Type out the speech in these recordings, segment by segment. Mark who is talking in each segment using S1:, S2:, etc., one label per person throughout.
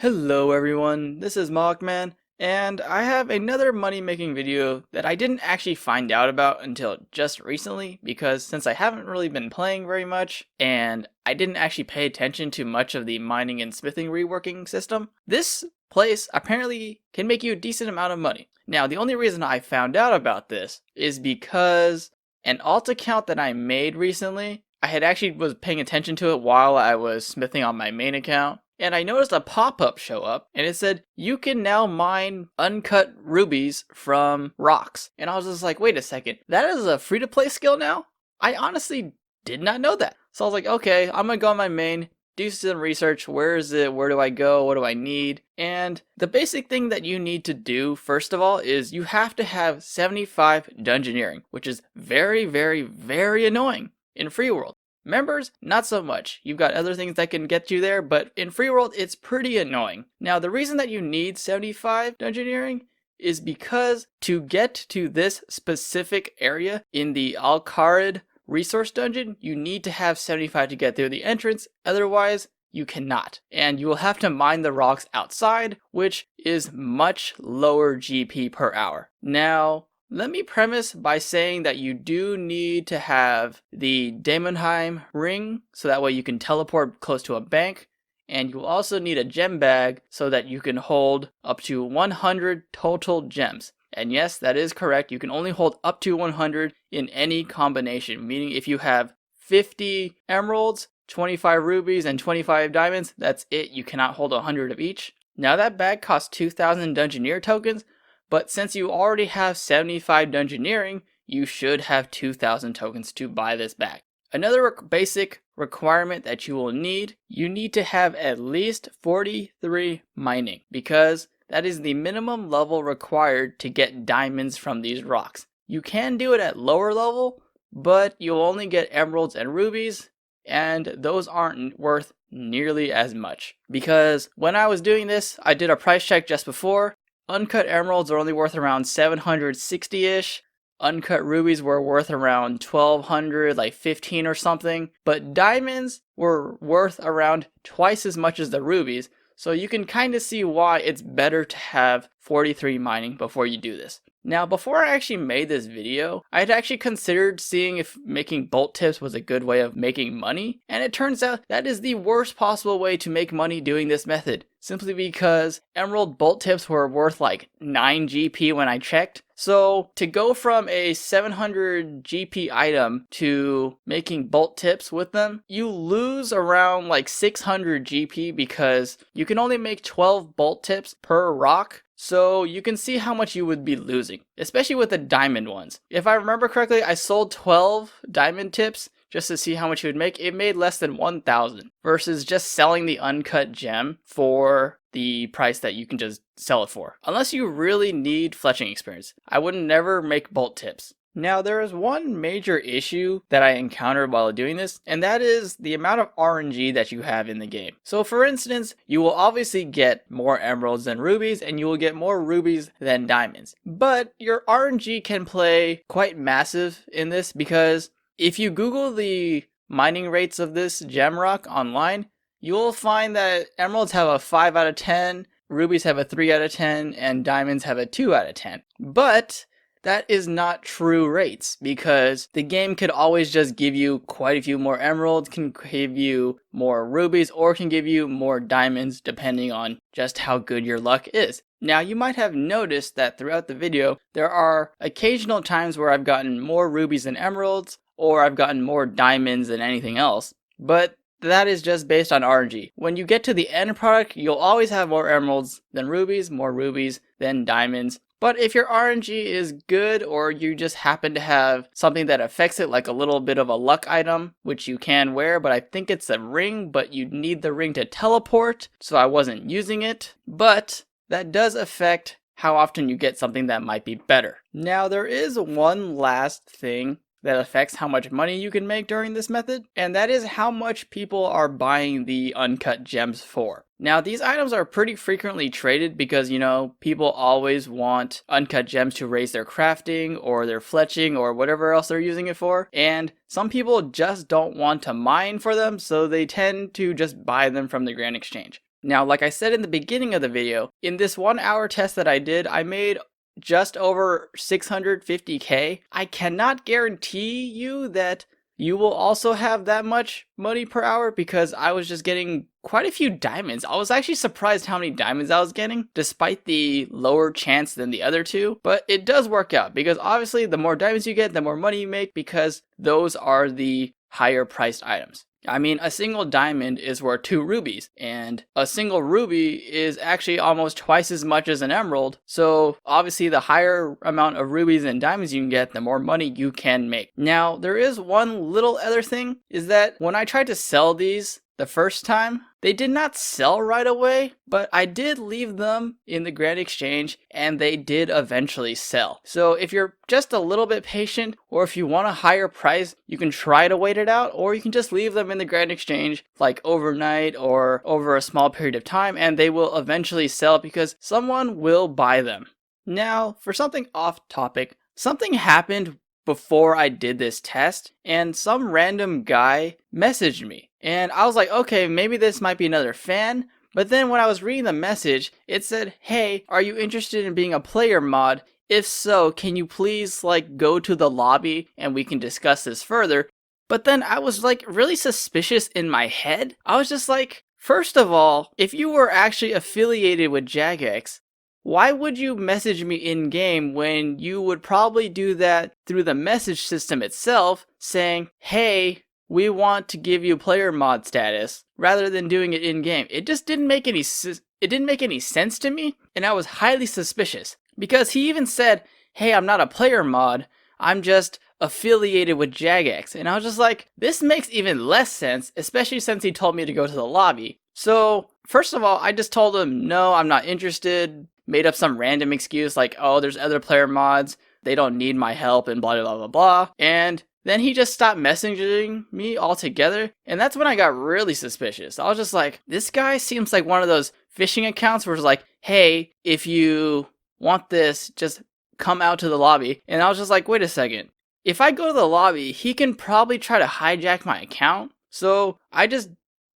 S1: Hello everyone, this is Moehawkman, and I have another money making video that I didn't actually find out about until just recently because since I haven't really been playing very much and I didn't actually pay attention to much of the mining and smithing reworking system, this place apparently can make you a decent amount of money. Now the only reason I found out about this is because an alt account that I made recently, I had actually was paying attention to it while I was smithing on my main account. And I noticed a pop-up show up, and it said, you can now mine uncut rubies from rocks. And I was just like, wait a second, that is a free-to-play skill now? I honestly did not know that. So I was like, okay, I'm gonna go on my main, do some research, where is it, where do I go, what do I need? And the basic thing that you need to do, first of all, is you have to have 75 dungeoneering, which is very, very, very annoying in Free World. Members, not so much. You've got other things that can get you there, but in Free World, it's pretty annoying. Now, the reason that you need 75 dungeoneering is because to get to this specific area in the Al-Kharid resource dungeon, you need to have 75 to get through the entrance, otherwise you cannot. And you will have to mine the rocks outside, which is much lower GP per hour. Now, let me premise by saying that you do need to have the Daemonheim ring, so that way you can teleport close to a bank, and you also need a gem bag so that you can hold up to 100 total gems. And yes, that is correct, you can only hold up to 100 in any combination, meaning if you have 50 emeralds, 25 rubies, and 25 diamonds, that's it, you cannot hold 100 of each. Now that bag costs 2,000 Dungeoneer tokens, but since you already have 75 dungeoneering, you should have 2,000 tokens to buy this bag. Another basic requirement that you will need, you need to have at least 43 mining, because that is the minimum level required to get diamonds from these rocks. You can do it at lower level, but you'll only get emeralds and rubies, and those aren't worth nearly as much. Because when I was doing this, I did a price check just before. Uncut emeralds are only worth around 760-ish. Uncut rubies were worth around 1,200, like 15 or something. But diamonds were worth around twice as much as the rubies. So you can kind of see why it's better to have 43 mining before you do this. Now, before I actually made this video, I had actually considered seeing if making bolt tips was a good way of making money, and it turns out that is the worst possible way to make money doing this method, simply because emerald bolt tips were worth like 9 GP when I checked. So to go from a 700 GP item to making bolt tips with them, you lose around like 600 GP because you can only make 12 bolt tips per rock. So you can see how much you would be losing, especially with the diamond ones. If I remember correctly, I sold 12 diamond tips just to see how much it would make. It made less than 1,000 versus just selling the uncut gem for the price that you can just sell it for. Unless you really need fletching experience, I would never make bolt tips. Now, there is one major issue that I encountered while doing this, and that is the amount of RNG that you have in the game. So for instance, you will obviously get more emeralds than rubies, and you will get more rubies than diamonds. But your RNG can play quite massive in this, because if you Google the mining rates of this gem rock online, you will find that emeralds have a 5 out of 10, rubies have a 3 out of 10, and diamonds have a 2 out of 10. But that is not true rates, because the game could always just give you quite a few more emeralds, can give you more rubies, or can give you more diamonds depending on just how good your luck is. Now, you might have noticed that throughout the video, there are occasional times where I've gotten more rubies than emeralds, or I've gotten more diamonds than anything else, but that is just based on RNG. When you get to the end product, you'll always have more emeralds than rubies, more rubies than diamonds. But if your RNG is good, or you just happen to have something that affects it, like a little bit of a luck item, which you can wear, but I think it's a ring, but you need the ring to teleport, so I wasn't using it. But that does affect how often you get something that might be better. Now, there is one last thing that affects how much money you can make during this method, and that is how much people are buying the uncut gems for. Now, these items are pretty frequently traded because, you know, people always want uncut gems to raise their crafting or their fletching or whatever else they're using it for, and some people just don't want to mine for them, so they tend to just buy them from the Grand Exchange. Now, like I said in the beginning of the video, in this 1 hour test that I did, I made just over 650k. I cannot guarantee you that you will also have that much money per hour because I was just getting quite a few diamonds. I was actually surprised how many diamonds I was getting despite the lower chance than the other two. But it does work out because obviously the more diamonds you get, the more money you make because those are the higher priced items. I mean, a single diamond is worth 2 rubies, and a single ruby is actually almost twice as much as an emerald. So obviously the higher amount of rubies and diamonds you can get, the more money you can make. Now, there is one little other thing, is that when I tried to sell these the first time, they did not sell right away, but I did leave them in the Grand Exchange and they did eventually sell. So if you're just a little bit patient, or if you want a higher price, you can try to wait it out, or you can just leave them in the Grand Exchange like overnight or over a small period of time and they will eventually sell because someone will buy them. Now, for something off topic, something happened before I did this test and some random guy messaged me. And I was like, okay, maybe this might be another fan. But then when I was reading the message, it said, hey, are you interested in being a player mod? If so, can you please go to the lobby and we can discuss this further? But then I was really suspicious in my head. I was just like, first of all, if you were actually affiliated with Jagex, why would you message me in game when you would probably do that through the message system itself, saying, hey, we want to give you player mod status, rather than doing it in game? It just didn't make any sense to me, and I was highly suspicious because he even said, hey, I'm not a player mod, I'm just affiliated with Jagex. And I was just like, this makes even less sense, especially since he told me to go to the lobby. So first of all, I just told him, no, I'm not interested. Made up some random excuse like, oh, there's other player mods, they don't need my help, and blah blah blah blah. And then he just stopped messaging me altogether, and that's when I got really suspicious. I was just like, this guy seems like one of those phishing accounts where it's like, hey, if you want this, just come out to the lobby. And I was just like, wait a second. If I go to the lobby, he can probably try to hijack my account. So I just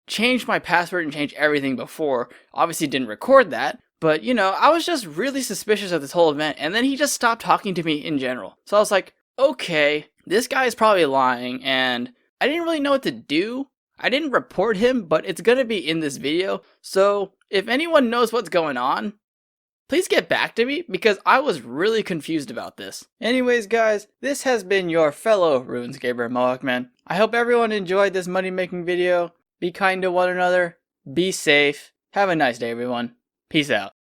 S1: changed my password and changed everything before. Obviously didn't record that. But, I was just really suspicious of this whole event, and then he just stopped talking to me in general. So I was like, okay, this guy is probably lying, and I didn't really know what to do. I didn't report him, but it's gonna be in this video. So if anyone knows what's going on, please get back to me, because I was really confused about this. Anyways, guys, this has been your fellow RuneScaper Moehawkman. I hope everyone enjoyed this money making video. Be kind to one another. Be safe. Have a nice day, everyone. Peace out.